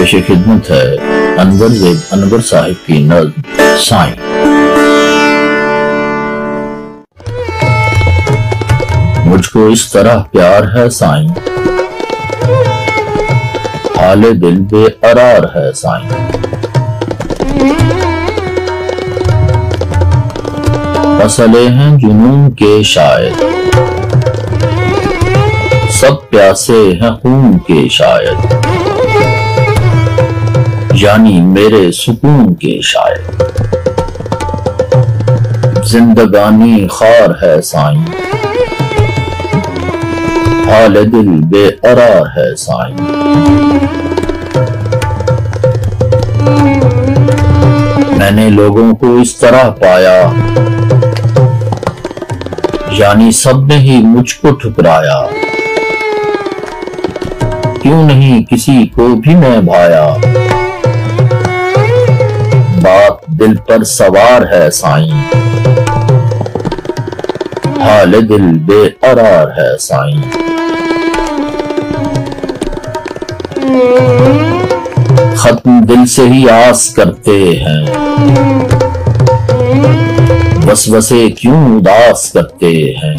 पेश खिदमत है अनवर ज़ैद अनवर साहिब की नज़्म साईं। मुझको इस तरह प्यार है साईं, हाले दिल बेकरार है साईं। मसले हैं जुनून के शायद, सब प्यासे हैं खून के शायद, यानी मेरे सुकून के शायद। जिंदगानी खार है साईं, हाल दिल बेकरार है साईं। मैंने लोगों को इस तरह पाया, यानी सब ने ही मुझको ठुकराया। क्यों नहीं किसी को भी मैं भाया, बात दिल पर सवार है साईं, हाल दिल बेकरार है साईं। खत्म दिल से ही आस करते हैं, वसवसे क्यों उदास करते हैं।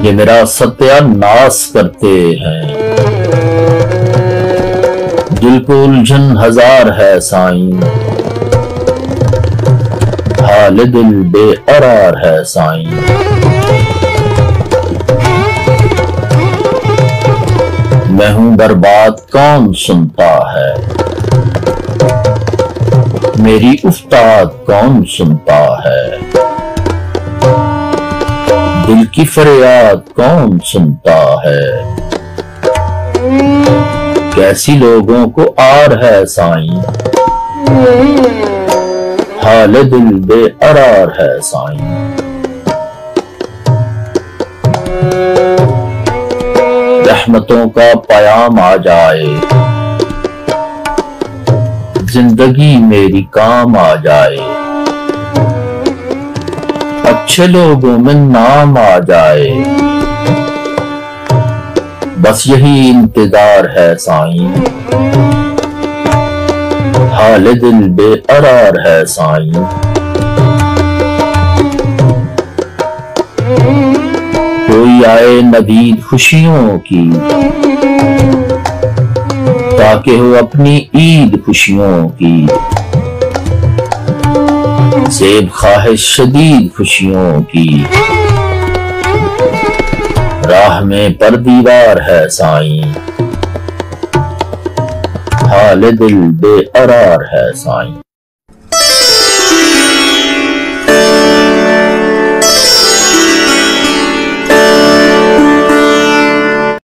ये मेरा सत्यानाश करते हैं, दिल को उलझन हजार है साईं, हाल दिल बेकरार है साईं। मैं हूं बर्बाद कौन सुनता है, मेरी उफ्ताद कौन सुनता है। दिल की फरियाद कौन सुनता है, कैसी लोगों को आर है साईं, हाल दिल बेकरार है साईं। रहमतों का पयाम आ जाए, जिंदगी मेरी काम आ जाए। अच्छे लोगों में नाम आ जाए, बस यही इंतजार है साईं, हाल दिल बेकरार है साईं। कोई आए नदीद खुशियों की, ताकि हो अपनी ईद खुशियों की। सेब ख्वाहिश शदीद खुशियों की, राह में पर दीवार है साईं, हाल दिल बेकरार है साईं।